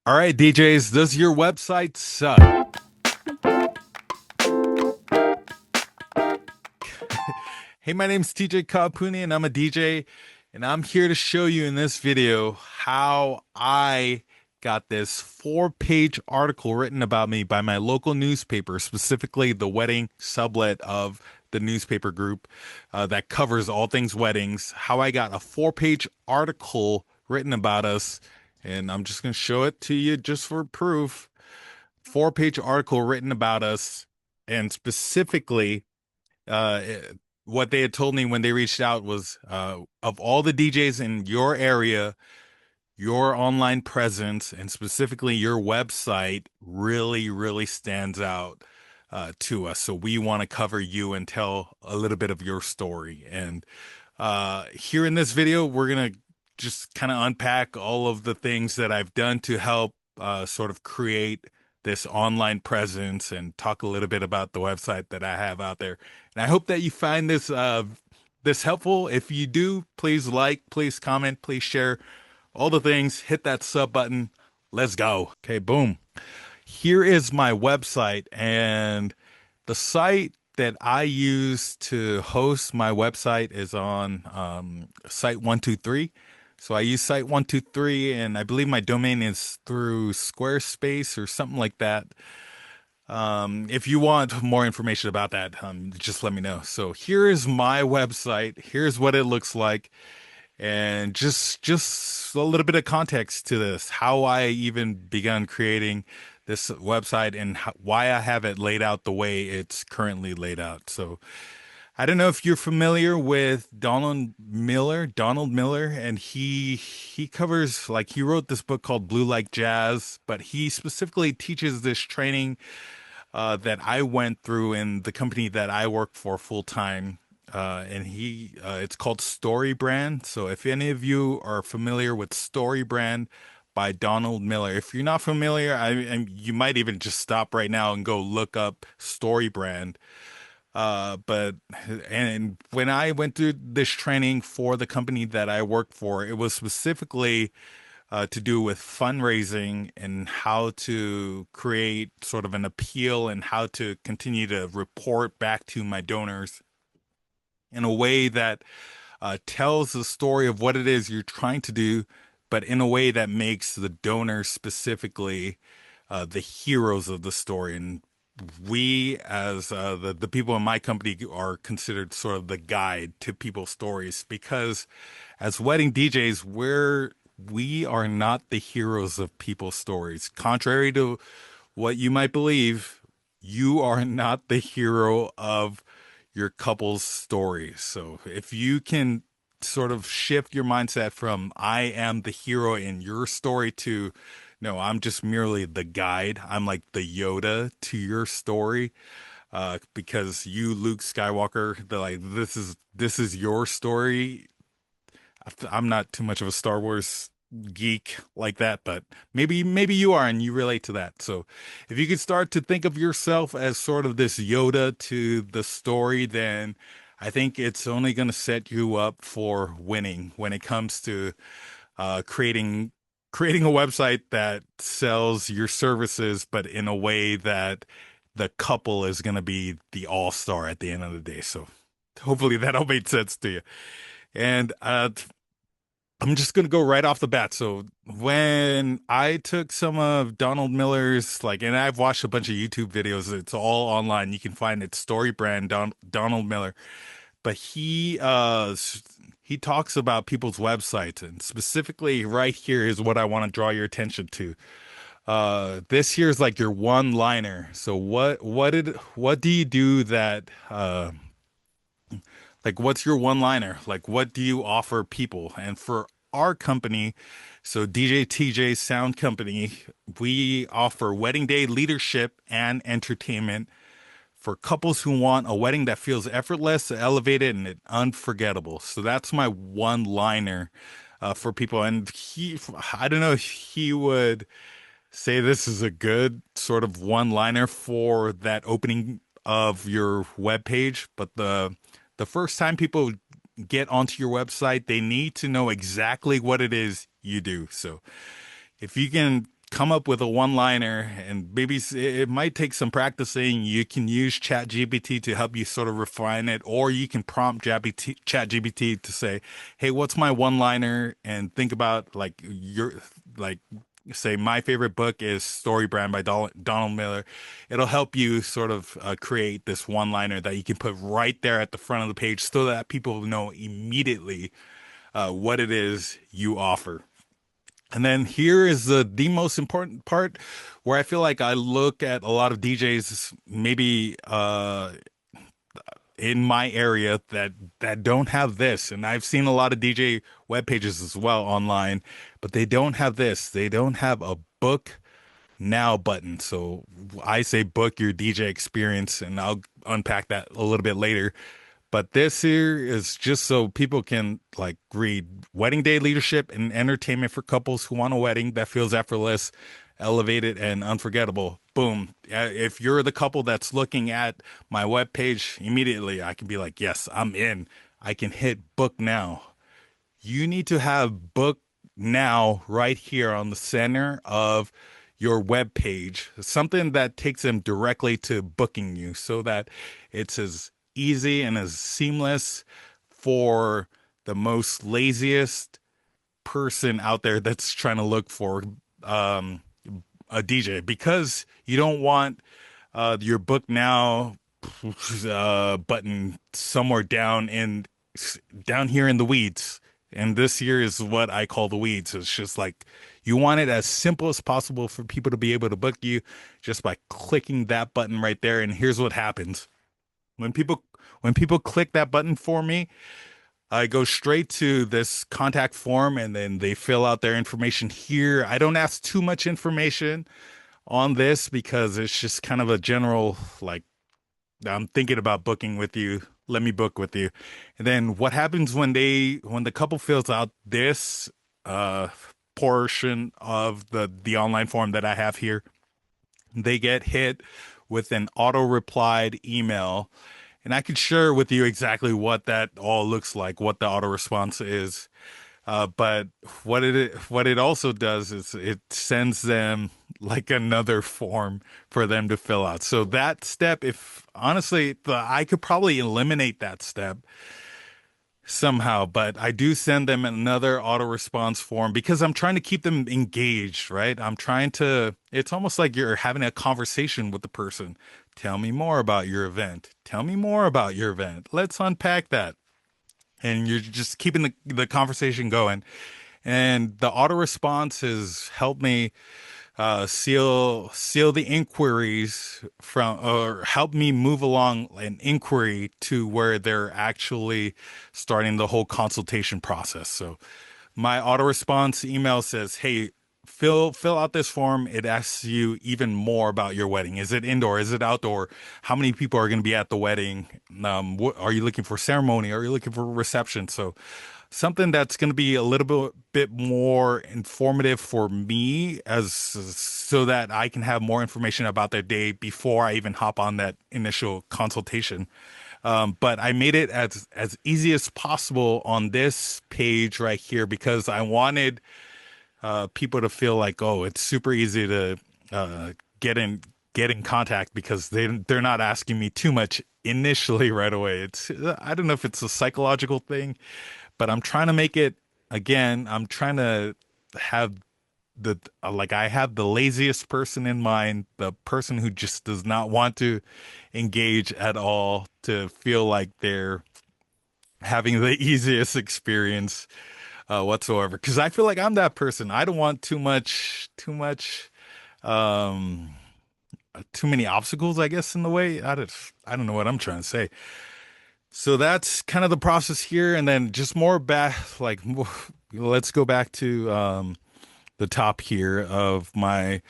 All right, DJs, does your website suck? Hey, my name's TJ Kapuni and I'm a DJ, and I'm here to show you in this video how I got this four-page article written about me by my local newspaper, specifically the wedding sublet of the newspaper group that covers all things weddings. How I got a four-page article written about us, and I'm just going to show it to you just for proof. Four-page article written about us, and specifically, uh, what they had told me when they reached out was, of all the DJs in your area, your online presence and specifically your website really, really stands out to us. So we want to cover you and tell a little bit of your story. And here in this video, we're gonna just kind of unpack all of the things that I've done to help sort of create this online presence and talk a little bit about the website that I have out there. And I hope that you find this helpful. If you do, please like, please comment, please share all the things. Hit that sub button. Let's go. Okay, boom. Here is my website, and the site that I use to host my website is on Site 123. So I use Site 123, and I believe my domain is through Squarespace or something like that. If you want more information about that, just let me know. So here is my website. Here's what it looks like, and just a little bit of context to this, how I even began creating this website and why I have it laid out the way it's currently laid out. So I don't know if you're familiar with Donald Miller, and he covers, like, he wrote this book called Blue Like Jazz, but he specifically teaches this training that I went through in the company that I work for full time. And it's called Story Brand. So if any of you are familiar with Story Brand by Donald Miller, if you're not familiar, you might even just stop right now and go look up Story Brand. But and when I went through this training for the company that I work for, it was specifically to do with fundraising and how to create sort of an appeal and how to continue to report back to my donors in a way that tells the story of what it is you're trying to do, but in a way that makes the donors specifically the heroes of the story. And we, as the people in my company, are considered sort of the guide to people's stories, because as wedding DJs, we are not the heroes of people's stories. Contrary to what you might believe, you are not the hero of your couple's story. So if you can sort of shift your mindset from I am the hero in your story to no, I'm just merely the guide. I'm like the Yoda to your story. Because you, Luke Skywalker, this is your story. I'm not too much of a Star Wars geek like that, but maybe you are and you relate to that. So if you could start to think of yourself as sort of this Yoda to the story, then I think it's only going to set you up for winning when it comes to creating a website that sells your services, but in a way that the couple is going to be the all-star at the end of the day. So hopefully that all made sense to you. And I'm just gonna go right off the bat. So when I took some of Donald Miller's, like, and I've watched a bunch of YouTube videos, it's all online. You can find it, Story Brand Donald Miller. But he talks about people's websites, and specifically right here is what I want to draw your attention to. This here is like your one liner. So what do you do that like, what's your one liner? Like, what do you offer people? And for our company, so DJ TJ Sound Company, we offer wedding day leadership and entertainment for couples who want a wedding that feels effortless, elevated, and unforgettable. So that's my one liner for people. And I don't know if he would say this is a good sort of one liner for that opening of your web page, but the first time people get onto your website, they need to know exactly what it is you do. So if you can come up with a one-liner, and maybe it might take some practicing. You can use ChatGPT to help you sort of refine it, or you can prompt ChatGPT to say, "Hey, what's my one-liner?" and think about like your like say my favorite book is Story Brand by Donald Miller. It'll help you sort of create this one-liner that you can put right there at the front of the page so that people know immediately what it is you offer. And then here is the most important part where I feel like I look at a lot of DJs maybe in my area that don't have this. And I've seen a lot of DJ web pages as well online, but they don't have this. They don't have a book now button. So I say book your DJ experience, and I'll unpack that a little bit later. But this here is just so people can like read Wedding Day Leadership and Entertainment for Couples Who Want a Wedding That Feels Effortless, Elevated, and Unforgettable. Boom. If you're the couple that's looking at my webpage, immediately I can be like, yes, I'm in. I can hit book now. You need to have book now right here on the center of your web page, something that takes them directly to booking you so that it's as easy and as seamless for the most laziest person out there that's trying to look for um, a DJ, because you don't want your book now button somewhere down here in the weeds. And this here is what I call the weeds. It's just like you want it as simple as possible for people to be able to book you just by clicking that button right there. And here's what happens. When people click that button for me, I go straight to this contact form, and then they fill out their information here. I don't ask too much information on this because it's just kind of a general, like, I'm thinking about booking with you. Let me book with you. And then what happens when the couple fills out this portion of the online form that I have here, they get hit with an auto replied email. And I could share with you exactly what that all looks like, what the auto response is. But what it also does is it sends them like another form for them to fill out. So that step, if honestly, I could probably eliminate that step somehow, but I do send them another auto response form because I'm trying to keep them engaged, right? It's almost like you're having a conversation with the person. Tell me more about your event. Tell me more about your event. Let's unpack that. And you're just keeping the conversation going. And the auto response has helped me seal the inquiries from, or help me move along an inquiry to where they're actually starting the whole consultation process. So my auto response email says, "Hey, fill out this form. It asks you even more about your wedding. Is it indoor? Is it outdoor? How many people are going to be at the wedding? What are you looking for? Ceremony? Are you looking for reception?" So something that's going to be a little bit more informative for me, as so that I can have more information about their day before I even hop on that initial consultation. But I made it as easy as possible on this page right here because I wanted people to feel like, oh, it's super easy to get in contact because they're not asking me too much initially right away. I don't know if it's a psychological thing, but I'm trying to make it, again, I'm trying to have I have the laziest person in mind, the person who just does not want to engage at all, to feel like they're having the easiest experience whatsoever. Because I feel like I'm that person. I don't want um, too many obstacles, I guess, in the way. I don't know what I'm trying to say. So that's kind of the process here, and then just more back, let's go back to the top here of my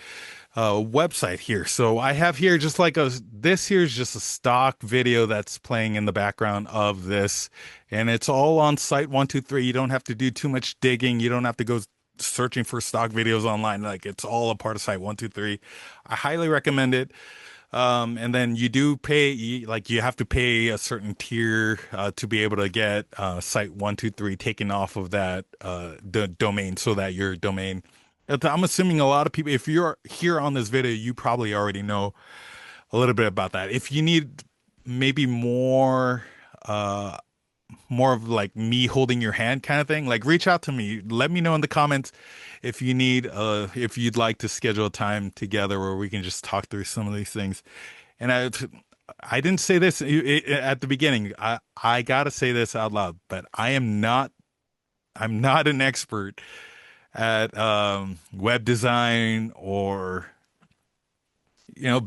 website here. So I have here just this here is just a stock video that's playing in the background of this, and it's all on Site 123. You don't have to do too much digging. You don't have to go searching for stock videos online. Like, it's all a part of Site 123. I highly recommend it. And then you do pay, you have to pay a certain tier to be able to get Site 123 taken off of that domain, so that your domain I'm assuming a lot of people, if you're here on this video, you probably already know a little bit about that. If you need maybe uh, more of like me holding your hand kind of thing, like reach out to me. Let me know in the comments if you need, if you'd like to schedule a time together where we can just talk through some of these things. And I didn't say this at the beginning. I gotta say this out loud, but I'm not an expert at web design or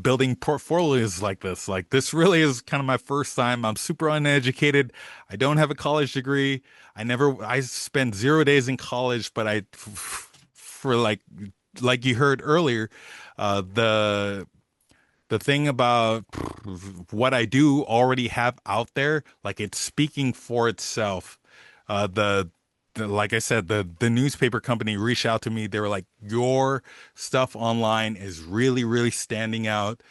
building portfolios like this. Like this really is kind of my first time. I'm super uneducated. I don't have a college degree. I spent 0 days in college, but for like you heard earlier, the thing about what I do already have out there, like it's speaking for itself. Like I said, the newspaper company reached out to me. They were like, "Your stuff online is really, really standing out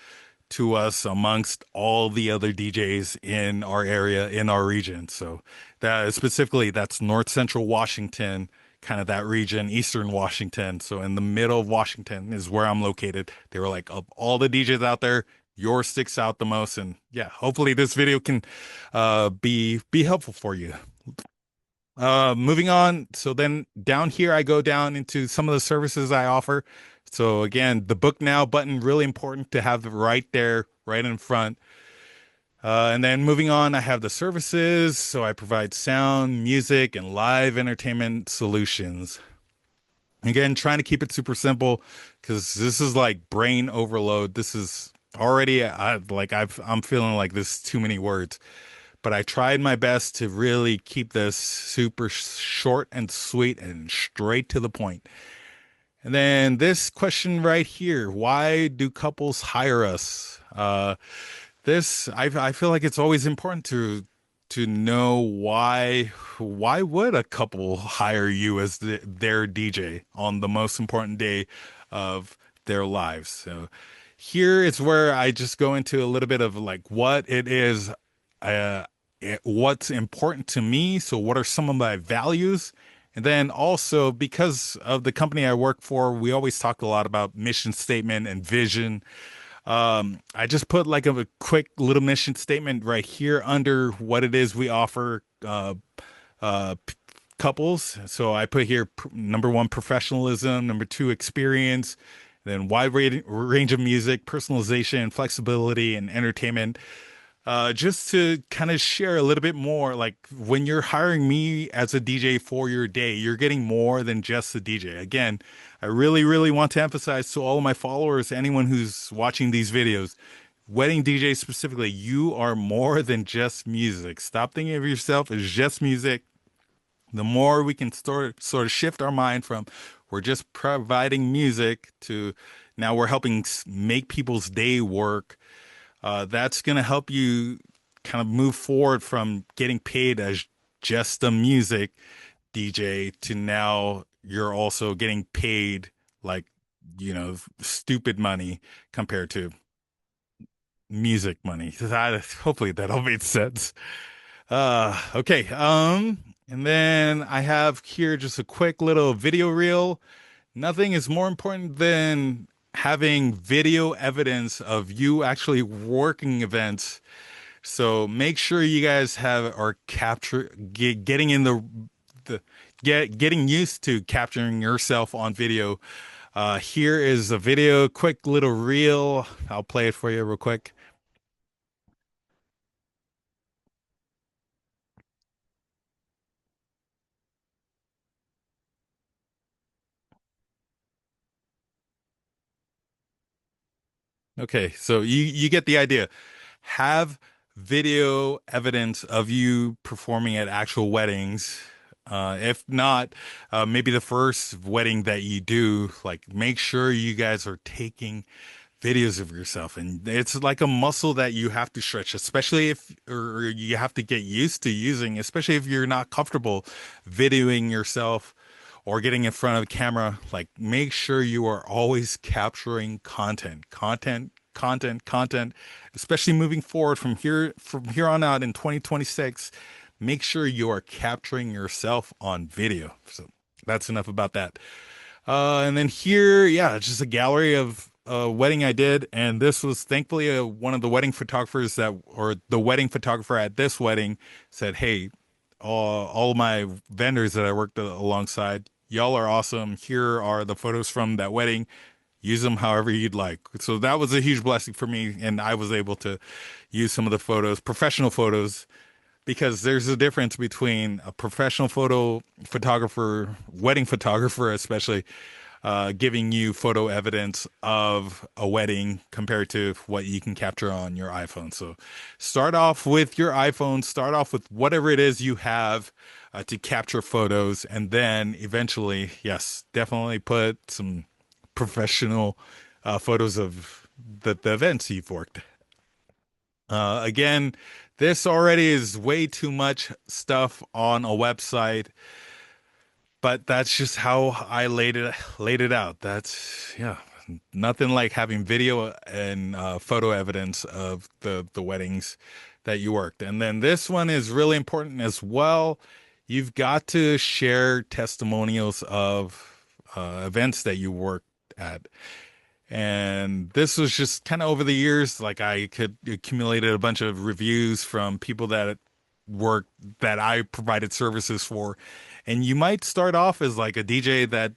to us amongst all the other DJs in our area, in our region." So that specifically, that's North Central Washington, kind of that region, Eastern Washington. So in the middle of Washington is where I'm located. They were like, of all the DJs out there, yours sticks out the most. And yeah, hopefully this video can be helpful for you. Moving on. So then down here, I go down into some of the services I offer. So again, the book now button, really important to have right there, right in front. And then moving on, I have the services. So I provide sound, music, and live entertainment solutions. Again, trying to keep it super simple because this is like brain overload. This is already, I'm feeling like this is too many words, but I tried my best to really keep this super short and sweet and straight to the point. And then this question right here, why do couples hire us? I feel like it's always important to know why would a couple hire you as their DJ on the most important day of their lives? So here is where I just go into a little bit of like what it is, uh, what's important to me. So what are some of my values? And then also because of the company I work for, we always talk a lot about mission statement and vision. I just put like a quick little mission statement right here under what it is we offer couples. So I put here number one, professionalism, number two, experience, then wide range of music, personalization, flexibility, and entertainment. Just to kind of share a little bit more, like when you're hiring me as a DJ for your day, you're getting more than just a DJ. Again, I really, really want to emphasize to all of my followers, anyone who's watching these videos, wedding DJ specifically, you are more than just music. Stop thinking of yourself as just music. The more we can sort of shift our mind from we're just providing music to now we're helping make people's day work, that's going to help you kind of move forward from getting paid as just a music DJ to now you're also getting paid like, stupid money compared to music money. Hopefully that all made sense. Okay. And then I have here just a quick little video reel. Nothing is more important than having video evidence of you actually working events. So make sure you guys are getting in the getting used to capturing yourself on video. Here is a video, quick little reel. I'll play it for you real quick. Okay, so you get the idea. Have video evidence of you performing at actual weddings. If not, maybe the first wedding that you do, like make sure you guys are taking videos of yourself. And it's like a muscle that you have to stretch, especially if, or you have to get used to using, especially if you're not comfortable videoing yourself or getting in front of a camera. Like make sure you are always capturing content, especially moving forward from here on out in 2026. Make sure you are capturing yourself on video. So that's enough about that. And then here, yeah, it's just a gallery of a wedding I did, and this was thankfully one of the wedding photographers or the wedding photographer at this wedding said, "Hey, all of my vendors that I worked alongside, y'all are awesome. Here are the photos from that wedding. Use them however you'd like." So that was a huge blessing for me, and I was able to use some of the photos, professional photos, because there's a difference between a professional photographer, wedding photographer especially, giving you photo evidence of a wedding compared to what you can capture on your iPhone. So start off with your iPhone, start off with whatever it is you have to capture photos, and then eventually, yes, definitely put some professional photos of the events you've worked. Again, this already is way too much stuff on a website, but that's just how I laid it out. That's yeah, nothing like having video and photo evidence of the weddings that you worked. And then this one is really important as well. You've got to share testimonials of events that you worked at. And this was just kind of over the years, like I could accumulated a bunch of reviews from people that work that I provided services for. And you might start off as like a DJ that,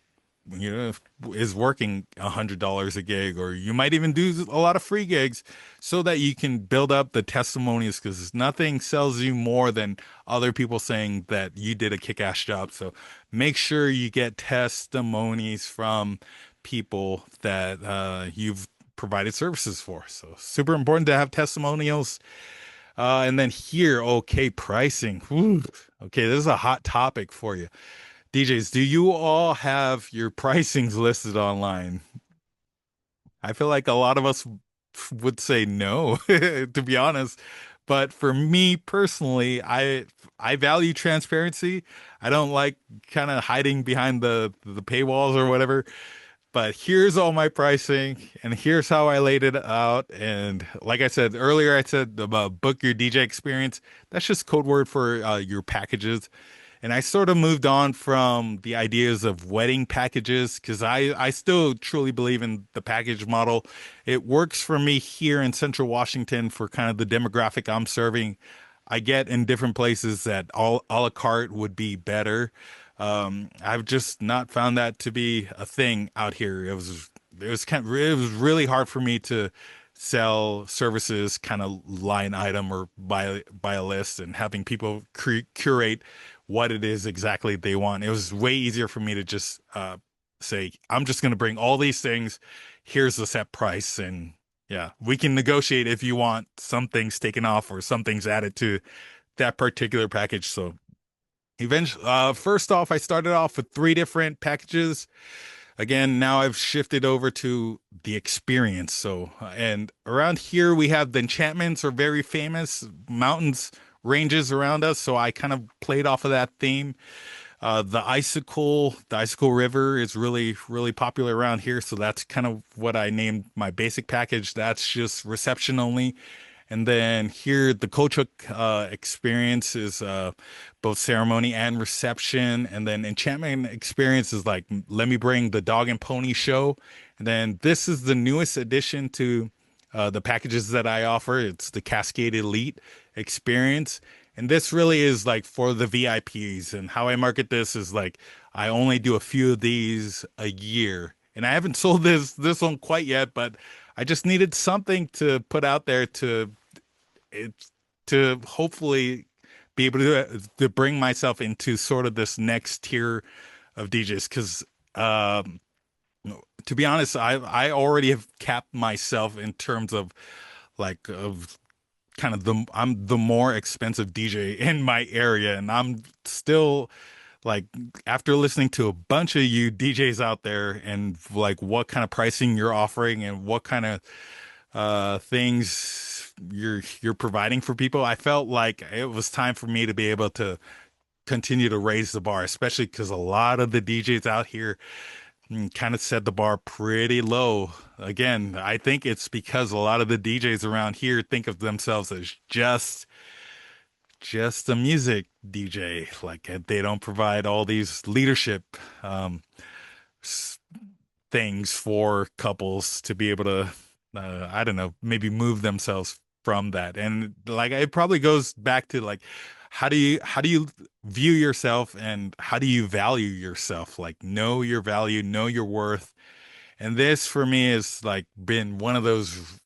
you know, is working $100 a gig, or you might even do a lot of free gigs so that you can build up the testimonies because nothing sells you more than other people saying that you did a kick-ass job. So make sure you get testimonies from people that you've provided services for. So super important to have testimonials. And then here, okay, pricing. Whew. Okay, this is a hot topic for you. DJs, do you all have your pricings listed online? I feel like a lot of us would say no, to be honest. But for me personally, I value transparency. I don't like kind of hiding behind the paywalls or whatever. But here's all my pricing, and here's how I laid it out. And like I said earlier, I said about book your DJ experience. That's just code word for your packages. And I sort of moved on from the ideas of wedding packages because I still truly believe in the package model. It works for me here in Central Washington for kind of the demographic I'm serving. I get in different places that all a la carte would be better. I've just not found that to be a thing out here. It was really hard for me to sell services kind of line item or by a list and having people curate what it is exactly they want. It was way easier for me to just say, I'm just going to bring all these things. Here's the set price. And yeah, we can negotiate if you want some things taken off or some things added to that particular package. So eventually, first off, I started off with three different packages. Again, now I've shifted over to the experience. So, and around here we have the enchantments are very famous mountains, ranges around us. So I kind of played off of that theme. The icicle river is really popular around here. So that's kind of what I named my basic package. That's just reception only. And then here, the Kochuk experience is both ceremony and reception. And then enchantment experience is like, let me bring the dog and pony show. And then this is the newest addition to the packages that I offer. It's the Cascade Elite experience. And this really is like for the VIPs. And how I market this is like, I only do a few of these a year. And I haven't sold this one quite yet, but I just needed something to put out there it's to hopefully be able to bring myself into sort of this next tier of DJs because to be honest, I already have capped myself in terms of like of kind of I'm the more expensive DJ in my area, and I'm still like after listening to a bunch of you DJs out there and like what kind of pricing you're offering and what kind of things you're providing for people, I felt like it was time for me to be able to continue to raise the bar, especially because a lot of the DJs out here kind of set the bar pretty low. Again, I think it's because a lot of the DJs around here think of themselves as just a music DJ. Like they don't provide all these leadership things for couples to be able to, I don't know, maybe move themselves from that. And like it probably goes back to like, how do you view yourself and how do you value yourself? Like know your value, know your worth. And this for me is like been one of those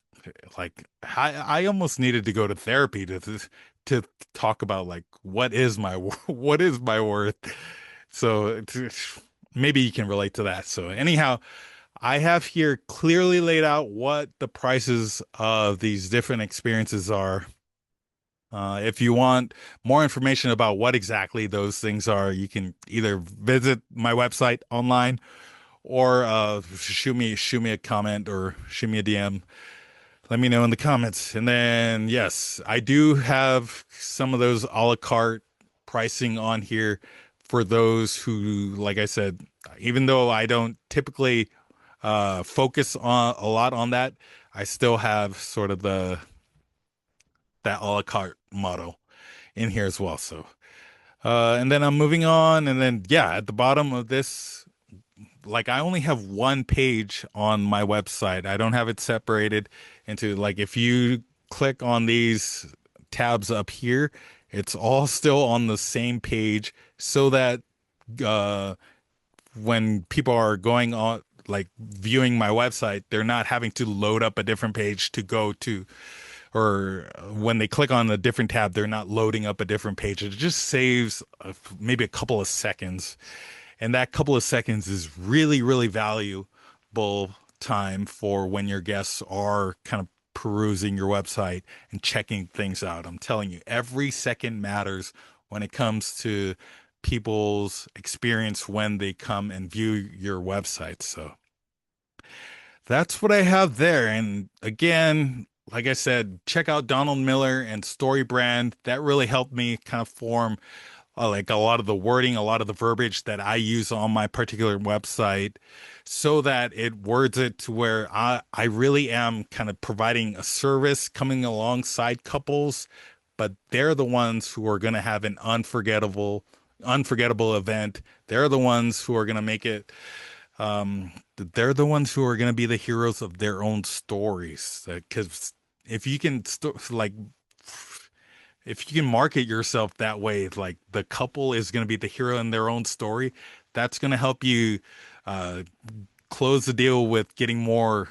like I almost needed to go to therapy to talk about like what is my worth. So maybe you can relate to that. So anyhow, I have here clearly laid out what the prices of these different experiences are. If you want more information about what exactly those things are, you can either visit my website online or shoot me a comment or shoot me a DM. Let me know in the comments. And then yes, I do have some of those a la carte pricing on here for those who, like I said, even though I don't typically focus on a lot on that, I still have sort of the that a la carte model in here as well. So and then I'm moving on, and then yeah, at the bottom of this, like I only have one page on my website. I don't have it separated into like if you click on these tabs up here, it's all still on the same page so that uh when people are going on like viewing my website, they're not having to load up a different page to go to, or when they click on a different tab, they're not loading up a different page. It just saves maybe a couple of seconds. And that couple of seconds is really, really valuable time for when your guests are kind of perusing your website and checking things out. I'm telling you, every second matters when it comes to people's experience when they come and view your website. So that's what I have there. And again, like I said, check out Donald Miller and StoryBrand. That really helped me kind of form like a lot of the wording, a lot of the verbiage that I use on my particular website so that it words it to where I really am kind of providing a service coming alongside couples, but they're the ones who are going to have an unforgettable event. They're the ones who are going to make it they're the ones who are going to be the heroes of their own stories. Because if you can like if you can market yourself that way, like the couple is going to be the hero in their own story, that's going to help you uh, close the deal with getting more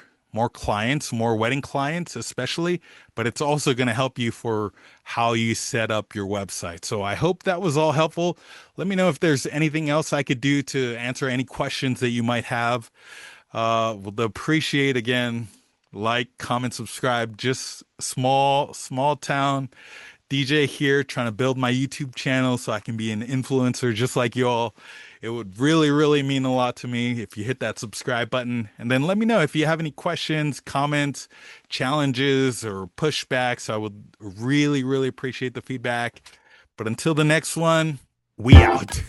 clients, more wedding clients, especially. But it's also going to help you for how you set up your website. So I hope that was all helpful. Let me know if there's anything else I could do to answer any questions that you might have. Would appreciate again, like, comment, subscribe. Just small town DJ here trying to build my YouTube channel so I can be an influencer just like y'all. It would really, really mean a lot to me if you hit that subscribe button. And then let me know if you have any questions, comments, challenges, or pushbacks. I would really, really appreciate the feedback. But until the next one, we out.